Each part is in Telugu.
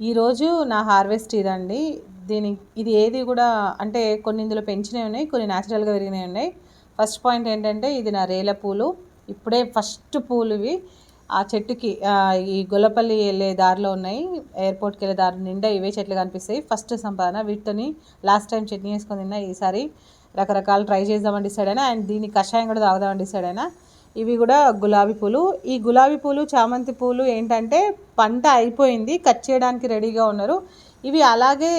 ఈరోజు నా హార్వెస్ట్ ఇదండి. ఇది ఏది కూడా అంటే కొన్ని ఇందులో పెంచినవి ఉన్నాయి, కొన్ని న్యాచురల్గా పెరిగినవి ఉన్నాయి. ఫస్ట్ పాయింట్ ఏంటంటే ఇది నా రేల పూలు. ఇప్పుడే ఫస్ట్ పూలు ఇవి ఆ చెట్టుకి ఈ గొల్లపల్లి వెళ్ళే దారిలో ఉన్నాయి. ఎయిర్పోర్ట్కి వెళ్ళే దారి నిండా ఇవే చెట్లు కనిపిస్తాయి. ఫస్ట్ సంపాదన వీటితోని లాస్ట్ టైం చట్నీ వేసుకొని తిన్నా. ఈసారి రకరకాలు ట్రై చేద్దామని డిసైడ్ అయినా. అండ్ దీని కషాయం కూడా తాగుదామని డిసైడ్ అయినా. ఇవి కూడా గులాబీ పూలు. ఈ గులాబీ పూలు, చామంతి పూలు ఏంటంటే పంట అయిపోయింది, కట్ చేయడానికి రెడీగా ఉన్నారు. ఇవి అలాగే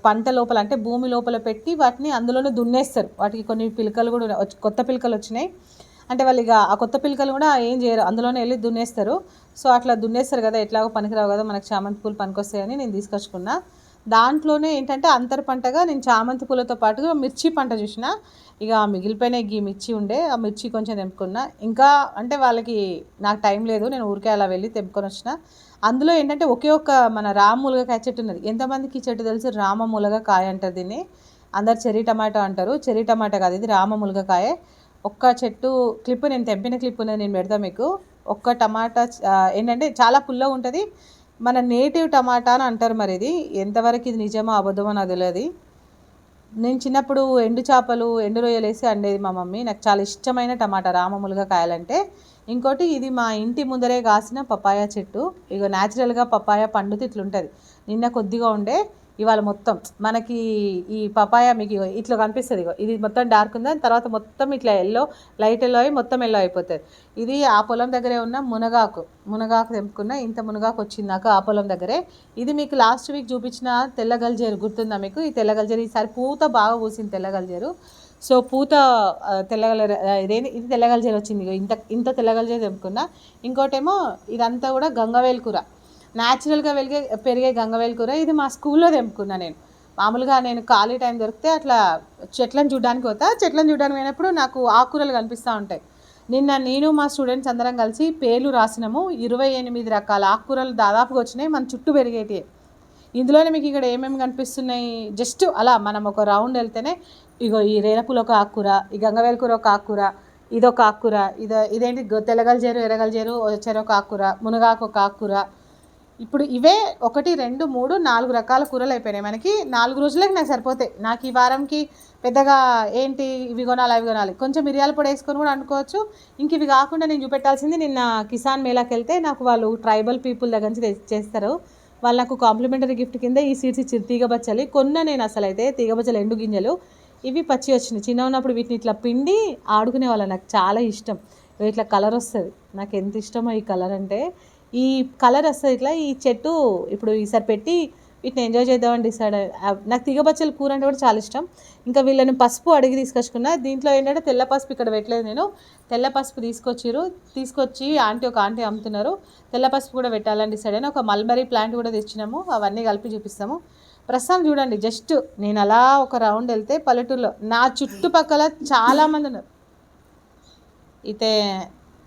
పంట లోపల అంటే భూమి లోపల పెట్టి వాటిని అందులోనే దున్నేస్తారు. వాటికి కొన్ని పిలకలు కూడా కొత్త పిలకలు వచ్చినాయి. అంటే వాళ్ళు ఇక ఆ కొత్త పిలకలు కూడా ఏం చేయరు, అందులోనే వెళ్ళి దున్నేస్తారు. సో అట్లా దున్నేస్తారు కదా, ఎట్లాగో పనికిరావు కదా, మనకు చామంతి పూలు పనికొస్తాయని నేను తీసుకొచ్చుకున్నా. దాంట్లోనే ఏంటంటే అంతర పంటగా నేను చామంతి పూలతో పాటుగా మిర్చి పంట చూసిన. ఇక మిగిలిపోయిన ఈ మిర్చి ఉండే, ఆ మిర్చి కొంచెం తెంపుకున్నా. ఇంకా అంటే వాళ్ళకి నాకు టైం లేదు, నేను ఊరికే అలా వెళ్ళి తెంపుకొని వచ్చిన. అందులో ఏంటంటే ఒకే ఒక్క మన రామ ములగకాయ చెట్టు ఉన్నది. ఎంతమందికి ఈ చెట్టు తెలుసు? రామ ములగకాయ అంటారు దీన్ని. అందరు చెర్రీ టమాటో అంటారు. చెర్రీ టమాటో కాదు, ఇది రామ ములగకాయ. ఒక్క చెట్టు క్లిప్, నేను తెంపిన క్లిప్ ఉన్నది, నేను పెడతా మీకు. ఒక్క టమాటా ఏంటంటే చాలా పుల్లగా ఉంటుంది. మన నేటివ్ టమాటా అని అంటారు. మరి ఇది ఎంతవరకు ఇది నిజమో అబద్ధమో నాకు తెలియదు. నేను చిన్నప్పుడు ఎండు చేపలు, ఎండు రొయ్యలు వేసి అండేది మా మమ్మీ. నాకు చాలా ఇష్టమైన టమాటా రామములుగా కాయాలంటే. ఇంకోటి ఇది మా ఇంటి ముందరే కాసిన పపాయ చెట్టు. ఇక న్యాచురల్గా పపాయ పండుతే ఇట్లుంటుంది. నిన్న కొద్దిగా ఉండే, ఇవాళ మొత్తం మనకి ఈ పపాయ మీకు ఇట్లా కనిపిస్తుంది. ఇది మొత్తం డార్క్ ఉంది, తర్వాత మొత్తం ఇట్లా ఎల్లో, లైట్ ఎల్లో అయి మొత్తం ఎల్లో అయిపోతుంది. ఇది ఆ పొలం దగ్గరే ఉన్న మునగాకు తెంపుకున్న. ఇంత మునగాకు వచ్చింది నాకు ఆ పొలం దగ్గరే. ఇది మీకు లాస్ట్ వీక్ చూపించిన తెల్లగల్జేరు గుర్తుందా మీకు? ఈ తెల్లగల్జేరు ఈసారి పూత బాగా పూసింది తెల్లగల్జేరు. సో పూత ఇది తెల్లగల్జేరు వచ్చింది. ఇంత తెల్లగల్జేరు తెంపుకున్నా. ఇంకోటేమో ఇదంతా కూడా గంగవేల్ కూర, న్యాచురల్గా పెరిగే గంగవేల్ కూర. ఇది మా స్కూల్లో తెంపుకున్నా నేను. మామూలుగా నేను ఖాళీ టైం దొరికితే అట్లా చెట్లను చూడడానికి పోతా. చెట్లను చూడడానికి పోయినప్పుడు నాకు ఆకుకూరలు కనిపిస్తూ ఉంటాయి. నిన్న నేను మా స్టూడెంట్స్ అందరం కలిసి పేర్లు రాసినాము. 28 రకాల ఆకుకూరలు దాదాపుగా వచ్చినాయి, మన చుట్టూ పెరిగేటివి. ఇందులోనే మీకు ఇక్కడ ఏమేమి కనిపిస్తున్నాయి, జస్ట్ అలా మనం ఒక రౌండ్ వెళ్తేనే ఇగో ఈ రేలపూల ఒక ఆకుకూర, ఈ గంగవేల్ కూర ఒక ఆకుకూర, ఇదొక ఆకుకూర, ఇదేంటి తెల్లగల్జేరు, ఎర్రగల్జేరు చెరొక ఆకుకూర, మునగాకు ఒక ఆకుకూర. ఇప్పుడు ఇవే 1 2 3 4 రకాల కూరలు అయిపోయినాయి మనకి. 4 రోజులకి నాకు సరిపోతాయి. నాకు ఈ వారంకి పెద్దగా ఏంటి ఇవి కొనాలి అవి కొనాలి, కొంచెం మిరియాల పొడి వేసుకొని కూడా అనుకోవచ్చు. ఇంక ఇవి కాకుండా నేను చూపెట్టాల్సింది, నిన్న కిసాన్ మేళాకి వెళ్తే నాకు వాళ్ళు ట్రైబల్ పీపుల్ దగ్గర నుంచి చేస్తారు. వాళ్ళు నాకు కాంప్లిమెంటరీ గిఫ్ట్ కింద ఈ సీడ్స్ ఇచ్చారు. తీగబచ్చలి కొన్న నేను. అసలు అయితే తీగబచ్చలు ఎండు గింజలు ఇవి పచ్చి వచ్చినాయి. చిన్న ఉన్నప్పుడు వీటిని ఇట్లా పిండి ఆడుకునే వాళ్ళ. నాకు చాలా ఇష్టం. ఇట్లా కలర్ వస్తుంది, నాకు ఎంత ఇష్టమో ఈ కలర్ అంటే. ఈ కలర్ వస్తుంది ఇట్లా. ఈ చెట్టు ఇప్పుడు ఈసారి పెట్టి వీటిని ఎంజాయ్ చేద్దామని డిసైడ్. నాకు తీగబచ్చల కూర అంటే కూడా చాలా ఇష్టం. ఇంకా వీళ్ళని పసుపు అడిగి తీసుకొచ్చుకున్నా. దీంట్లో ఏంటంటే తెల్ల పసుపు ఇక్కడ పెట్టలేదు నేను. తెల్ల పసుపు తీసుకొచ్చి ఒక ఆంటీ అమ్ముతున్నారు. తెల్ల పసుపు కూడా పెట్టాలని డిసైడ్ అయినా. ఒక మల్బరీ ప్లాంట్ కూడా తెచ్చినాము. అవన్నీ కలిపి చూపిస్తాము. ప్రస్తుతం చూడండి, జస్ట్ నేను అలా ఒక రౌండ్ వెళ్తే పల్లెటూరులో నా చుట్టుపక్కల చాలామంది ఉన్నారు. అయితే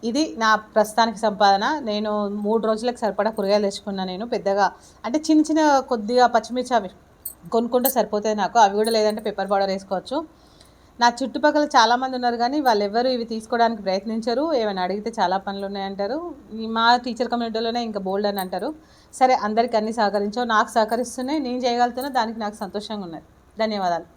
ఇది నా ప్రస్తుతానికి సంపాదన. నేను 3 రోజులకు సరిపడా కూరగాయలు తెచ్చుకున్నాను. నేను పెద్దగా అంటే చిన్న కొద్దిగా పచ్చిమిర్చి అవి కొనుక్కుంటే సరిపోతుంది నాకు. అవి కూడా లేదంటే పెప్పర్ పౌడర్ వేసుకోవచ్చు. నా చుట్టుపక్కల చాలామంది ఉన్నారు, కానీ వాళ్ళు ఎవరు ఇవి తీసుకోవడానికి ప్రయత్నించరు. ఏమైనా అడిగితే చాలా పనులు ఉన్నాయంటారు. మా టీచర్ కమ్యూనిటీలోనే ఇంకా బోల్డ్ అని అంటారు. సరే, అందరికి అన్నీ సహకరించావు, నాకు సహకరిస్తున్నాయి, నేను చేయగలుగుతున్నా, దానికి నాకు సంతోషంగా ఉన్నది. ధన్యవాదాలు.